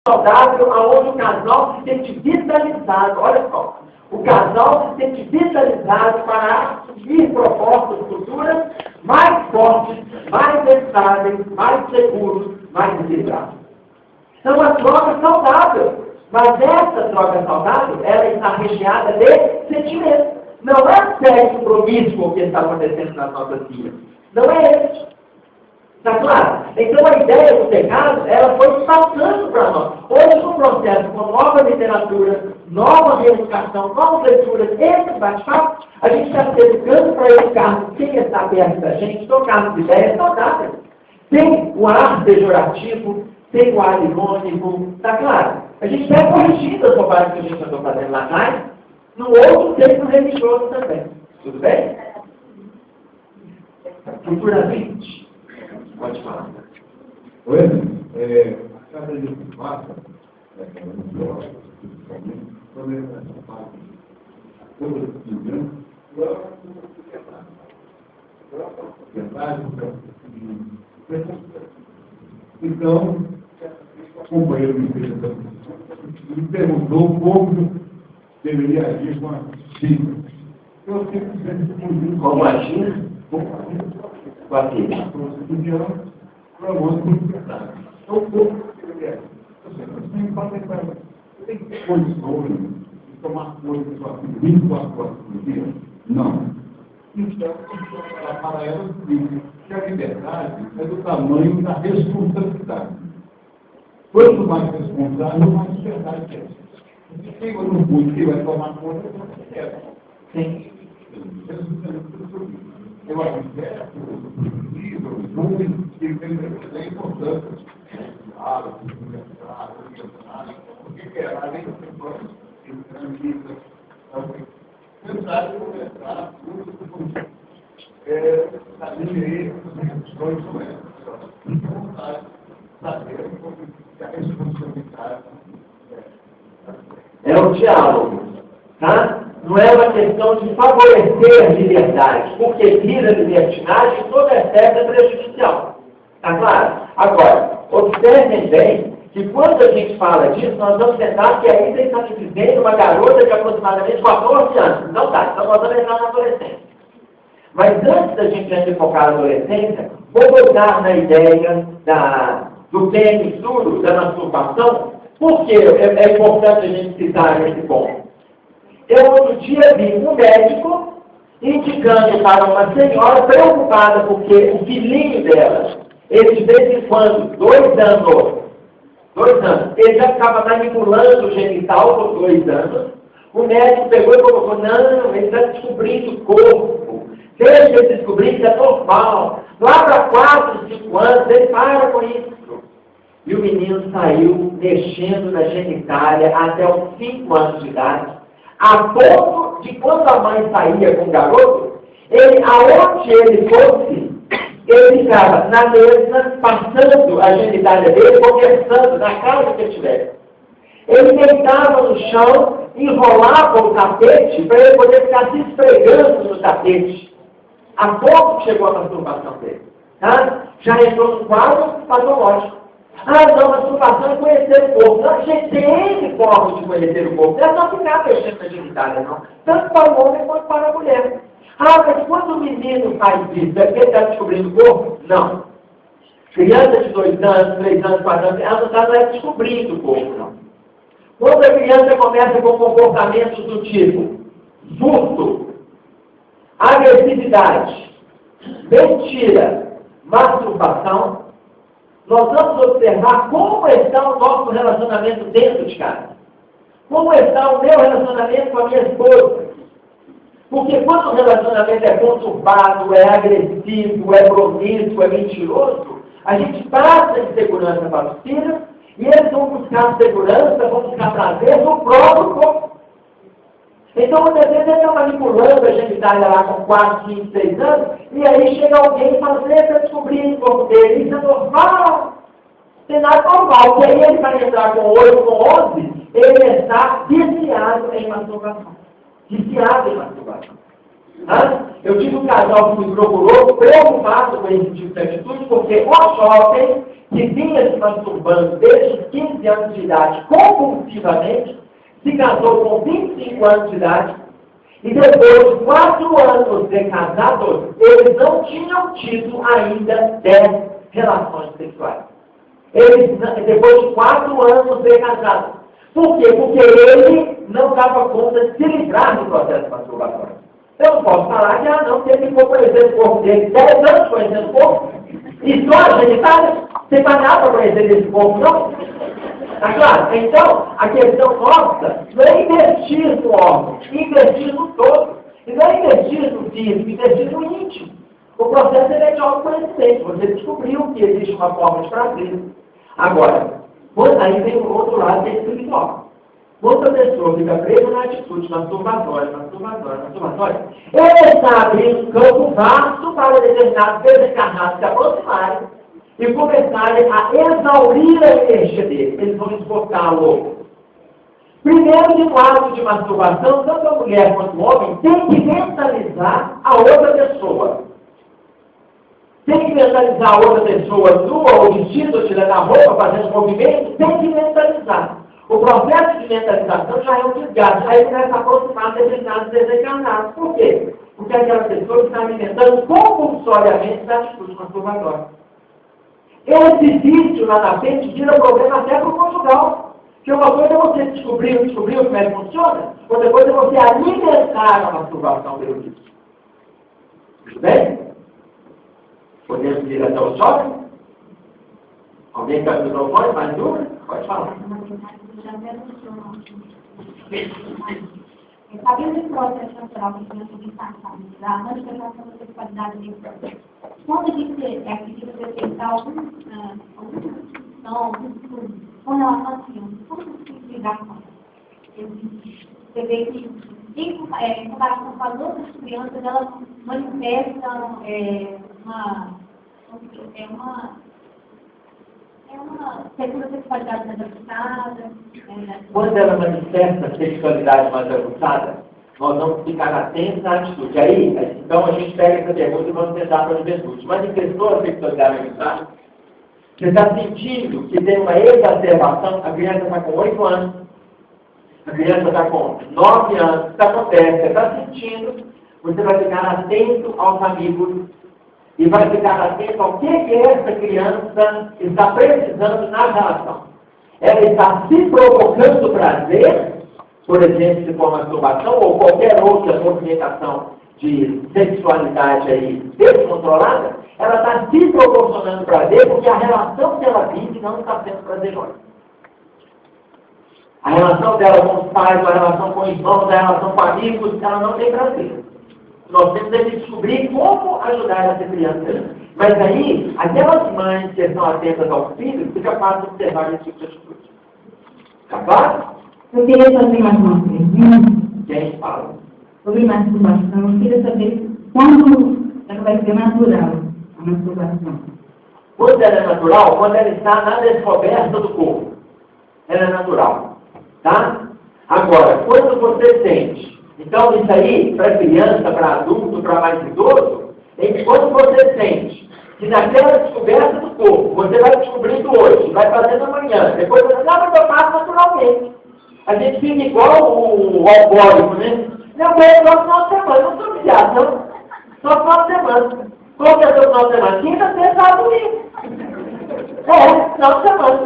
saudável onde o casal se sente vitalizado. Olha só. O casal se sente vitalizado para assumir propostas futuras mais fortes, mais estáveis, mais seguros, mais equilibrados. Então, uma troca saudável. Mas essa troca saudável, ela está recheada de sentimentos. Não é sexo promíscuo que está acontecendo nas nossas vidas. Não é esse. Está claro? Então a ideia do pecado, ela foi passando para nós. Hoje, no processo com nova literatura, nova reeducação, novas leituras, esse bate-papo, a gente está se educando para educar quem está perto da gente, tocar as ideias saudáveis. Sem o ar pejorativo, sem o ar irônico, está claro? A gente está corrigindo as bobagens que a gente andou fazendo lá atrás, no outro texto religioso também. Tudo bem? Futuramente. Pode falar. Oi, a cada dia que passa, quando essa parte toda se engana, então, o companheiro me perguntou como deveria agir com a filha. Eu simplesmente como agir? Com a filha. Para o outro verdade. Então, o povo deveria agir. Tem condições de tomar coisa com a filha 24 horas por dia? Não. Então, para ela, o seguinte, que a liberdade é do tamanho da responsabilidade. Quanto mais responsável, mais liberdade é. Se chega no ponto que vai tomar conta, você quer. Sim. Eu acho que é livro, que é importante. Porque é além das pessoas que transmitem, pensar em conversar, saber as questões sobre essas. Saber que a responsabilidade é o diálogo, tá? Não é uma questão de favorecer a liberdade, porque vira libertinagem e toda excesso é prejudicial. Tá claro? Agora, observem bem que quando a gente fala disso, nós vamos tentar que aí está me dizendo uma garota de aproximadamente 14 anos. Não tá, então nós vamos entrar na adolescência. Mas antes da gente focar na adolescência, vou voltar na ideia do pênis duro, da masturbação, porque é importante a gente citar esse ponto. Eu outro dia vi um médico indicando para uma senhora preocupada porque o filhinho dela, ele de vez em quando, 2 anos, ele já ficava manipulando o genital por 2 anos, o médico pegou e colocou, não, ele está descobrindo o corpo, deixa ele descobrir que é normal, lá para 4, 5 anos, ele para com isso. E o menino saiu mexendo na genitália até os 5 anos de idade, a ponto de quando a mãe saía com o garoto, aonde ele fosse, ele ficava na mesa, passando a genitália dele, conversando na casa que ele estivesse. Ele deitava no chão, enrolava o tapete para ele poder ficar se esfregando no tapete. A ponto que chegou a masturbação dele. Tá? Já entrou no quadro patológico. Não, masturbação é conhecer o corpo. Não, gente, tem N formas de conhecer o corpo. Não é só ficar mexendo na genitália, não. Tanto para o homem quanto para a mulher. Mas quando o menino faz isso, é porque ele está descobrindo o corpo? Não. Criança de 2 anos, 3 anos, 4 anos, ela não está descobrindo o corpo, não. Quando a criança começa com comportamentos do tipo surto, agressividade, mentira, masturbação, nós vamos observar como está o nosso relacionamento dentro de casa. Como está o meu relacionamento com a minha esposa. Porque quando o relacionamento é conturbado, é agressivo, é promíscuo, é mentiroso, a gente passa insegurança para os filhos e eles vão buscar segurança, vão buscar prazer no próprio corpo. Então, muitas vezes, ele está manipulando a genitália lá com 4, 5, 6 anos, e aí chega alguém e fala, você está descobrindo o corpo dele, isso é normal. Tem nada normal, e aí ele vai entrar com 8, com 11, ele está viciado em masturbação. Viciado em masturbação. Eu tive um casal que me procurou preocupado com esse tipo de atitude, porque o jovem que vinha se masturbando desde os 15 anos de idade compulsivamente, se casou com 25 anos de idade, e depois de 4 anos de casados, eles não tinham tido ainda 10 relações sexuais. Eles, depois de 4 anos de casados. Por quê? Porque ele não dava conta de se livrar do processo masturbatório. Eu não posso falar que, não, tem que for conhecer o corpo dele 10 anos conhecendo o corpo, e só a genitália, você vai nada para conhecer desse corpo, não? Tá claro? Então, a questão nossa não é investir no órgão, investir no todo. E não é investir no físico, investir no íntimo. O processo é de autoconhecimento. Você descobriu que existe uma forma de prazer. Agora, aí vem o outro lado que é espiritual. Quando a pessoa fica presa na atitude masturbatória, ele está abrindo um campo vasto para determinados desencarnados se aproximarem e começarem a exaurir a energia dele. Eles vão esgotá-lo. Primeiro, de um ato de masturbação, tanto a mulher quanto o homem tem que mentalizar a outra pessoa. Tem que mentalizar a outra pessoa nua, ou vestida, ou tirando a roupa, fazendo movimento, tem que mentalizar. O processo de mentalização já é um desgaste. Aí começa a aproximar determinados desencarnados. Por quê? Porque aquela pessoa está alimentando compulsoriamente essa atitude masturbatória. Esse vício lá na frente vira problema até para o conjugal. Porque uma coisa é você descobrir como é que funciona, outra coisa é você alimentar a masturbação pelo vício. Tudo bem? Podemos ir até o jovem? Alguém está no microfone? Mais dúvida? Pode falar. Sabendo esse processo natural que nós temos passado, da manifestação da sexualidade de vida, quando a gente acredita que tem algum com relação a ciúme, como você tem que lidar com isso? Você vê que, em comparação com as outras crianças, elas manifestam uma sexualidade mais avançada. Quando ela manifesta a sexualidade mais avançada, nós vamos ficar atentos à atitude. Aí, então a gente pega essa pergunta e vamos tentar para a juventude. Manifestou a sexualidade avançada? Você está sentindo que tem uma exacerbação? A criança está com 8 anos, a criança está com 9 anos, o que acontece? Você está sentindo, você vai ficar atento aos amigos e vai ficar atento ao que essa criança está precisando na relação. Ela está se provocando prazer, por exemplo, se for masturbação ou qualquer outra movimentação de sexualidade aí descontrolada, ela está se proporcionando prazer porque a relação que ela vive não está sendo prazerosa. A relação dela com os pais, a relação com os irmãos, a relação com amigos, ela não tem prazer. Nós temos que descobrir como ajudar essa criança. Mas aí, aquelas mães que estão atentas aos filhos, fica fácil observar esse tipo de atitude. Tá claro? Eu queria fazer mais uma pergunta. Quem fala? Sobre masturbação. Eu queria saber quando ela vai ser natural, a masturbação. Quando ela é natural, quando ela está na descoberta do corpo. Ela é natural. Tá? Agora, quando você sente. Então, isso aí, para criança, para adulto, para mais idoso, é que quando você sente que naquela descoberta do corpo, você vai descobrindo hoje, vai fazendo amanhã, depois você mas eu faço naturalmente. A gente fica igual o alcoólico, né? Meu bem, só final de semana, não sou viciado, não. Só final de semana. Qual que é o seu final de semana? Quinta, sexta, sábado, domingo. Final de semana.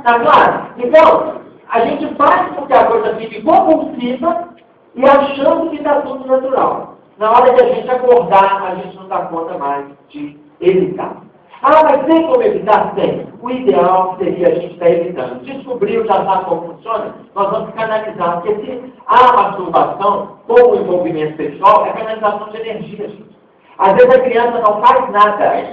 Tá claro? Então, a gente faz com que a coisa fique compulsiva e achando que está tudo natural. Na hora que a gente acordar, a gente não dá conta mais de evitar. Mas tem como evitar? Tem. O ideal seria a gente estar evitando. Descobriu, já sabe como funciona, nós vamos canalizar. Porque se a masturbação, como o envolvimento sexual, é canalização de energia, gente. Às vezes a criança não faz nada.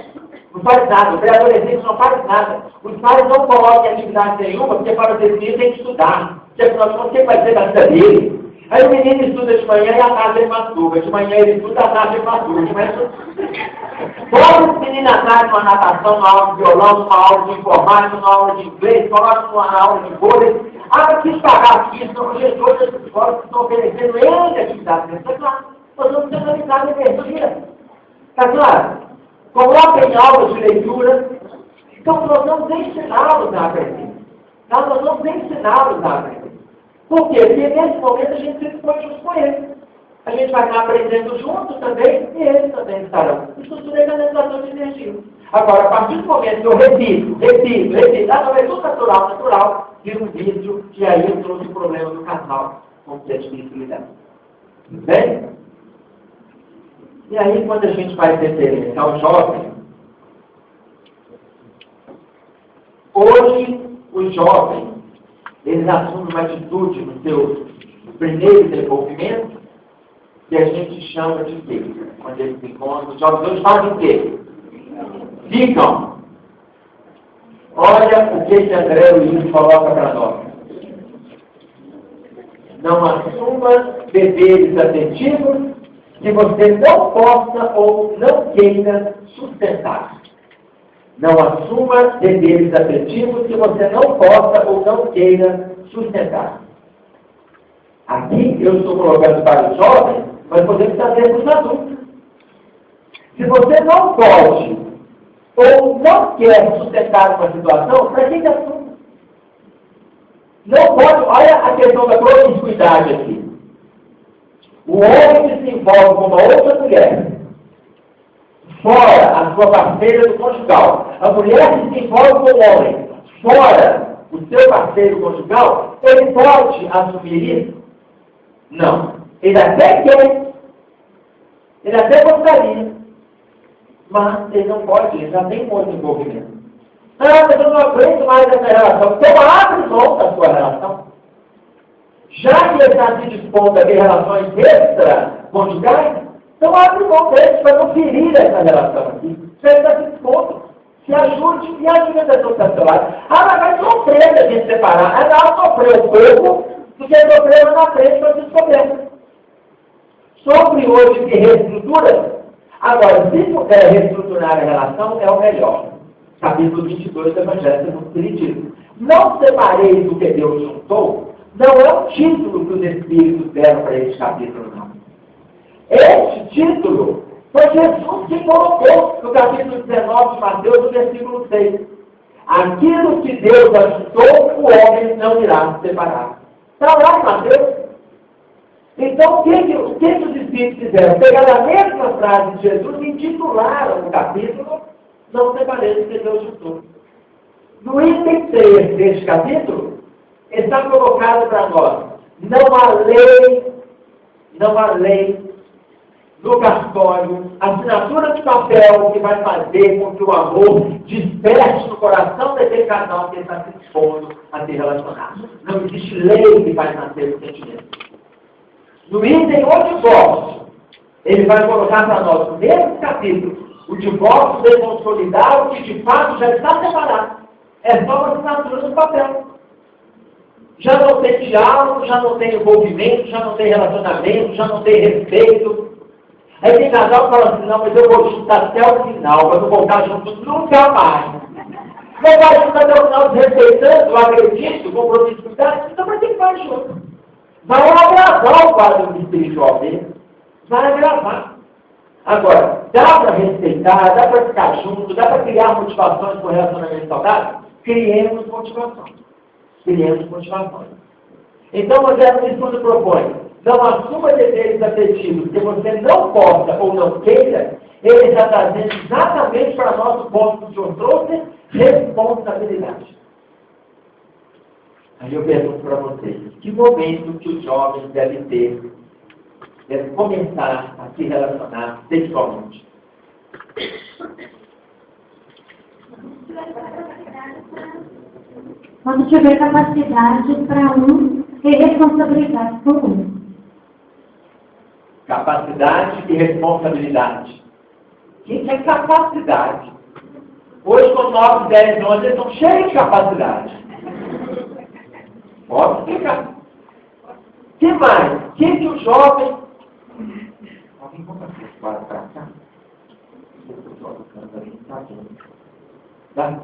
Não faz nada. O pré-adolescente não faz nada. Os pais não colocam atividade nenhuma, porque para o menino tem que estudar. Porque afinal de contas, quem vai ser da vida dele? Aí o menino estuda de manhã e à tarde ele masturba. De manhã ele estuda, à tarde ele masturba. Bota esse menino à tarde numa natação, numa aula de violão, numa aula de informática, numa aula de inglês, coloca numa aula de vôlei. Preciso pagar aqui, senão hoje as escolas estão oferecendo N atividades. Claro. Nós vamos canalizar a energia. Está claro? Coloquem aulas de leitura. Então, nós vamos ensiná-los a aprender. Nós vamos ensiná-los a aprender. Por quê? Porque nesse momento a gente se põe junto com eles. A gente vai estar aprendendo junto também e eles também estarão. Estrutura e canalização de energia. Agora, a partir do momento que eu repito, não, é tudo natural, vira um vício, e aí eu trouxe o problema do casal com sensibilidade. Tudo bem? E aí, quando a gente vai referenciar o jovem, hoje, os jovens, eles assumem uma atitude no seu primeiro desenvolvimento que a gente chama de quê? Quando eles se encontram, os jovens hoje fazem o quê? Ficam. Olha o que André Luiz coloca para nós. Não assuma deveres afetivos que você não possa ou não queira sustentar. Não assuma deveres afetivos que você não possa ou não queira sustentar. Aqui eu estou colocando para os jovens, mas podemos fazer para os adultos. Se você não pode ou não quer sustentar uma situação, para que assume? Não pode, olha a questão da promiscuidade aqui. O homem que se envolve com uma outra mulher, fora a sua parceira do conjugal, a mulher que se envolve com o homem, fora o seu parceiro conjugal, ele pode assumir isso? Não. Ele até quer, ele até gostaria, mas ele não pode, ele já tem um outro envolvimento. Ah, mas eu não aguento mais essa relação. Então abre mão da sua relação. Já que ele está se dispondo a ter relações extra-conjugais, então abre mão deles para não ferir essa relação aqui. Se ele está se dispondo, se ajude e ajude a pessoa que está do seu lado. Ah, mas vai sofrer da gente separar. É melhor sofrer um pouco do que sofrer lá na frente para descoberta. Sofre hoje que reestrutura. Agora, se puder reestruturar a relação, é o melhor. Capítulo 22 do Evangelho do Espiritismo. Não separeis o que Deus juntou, não é um título que os Espíritos deram para este capítulo, não. Este título foi Jesus que colocou no capítulo 19 de Mateus, no versículo 6. Aquilo que Deus ajuntou, o homem não irá separar. Está lá em Mateus. Então, o que os Espíritos fizeram? Pegaram a mesma frase de Jesus e intitularam o capítulo Não separeis o que Deus juntou. No item 3 deste capítulo, está colocado para nós, não há lei no cartório, assinatura de papel que vai fazer com que o amor desperte no coração daquele casal que está se dispondo a se relacionar. Não existe lei que vai nascer do sentimento. No item o divórcio, ele vai colocar para nós, no mesmo capítulo, o divórcio deve consolidar o que de fato já está separado. É só uma assinatura no papel. Já não tem diálogo, já não tem envolvimento, já não tem relacionamento, já não tem respeito. Aí tem casal que fala assim, não, mas eu vou juntar até o final, para não voltar junto nunca mais. Não vai juntar até o final desrespeitando, agredindo, com promiscuidade, então vai ter que ficar junto. Vai agravar o quadro espiritual dele. Vai agravar. Agora, dá para respeitar, dá para ficar junto, dá para criar motivações com relacionamento saudável? Criemos motivações. Criemos motivações. Então, o Evangelho nos propõe, não assuma deveres afetivos que você não possa ou não queira, ele está trazendo exatamente para nós o ponto que o Senhor trouxe, responsabilidade. Aí eu pergunto para vocês, que momento que os jovens devem ter, devem começar a se relacionar sexualmente? Quando tiver capacidade para um ter responsabilidade por um. Capacidade e responsabilidade. Quem quer capacidade? Hoje, com 9, 10 anos, eles estão cheios de capacidade. Pode explicar. O que mais? O que o jovem... Alguém compra esse quadro para cá? Tá?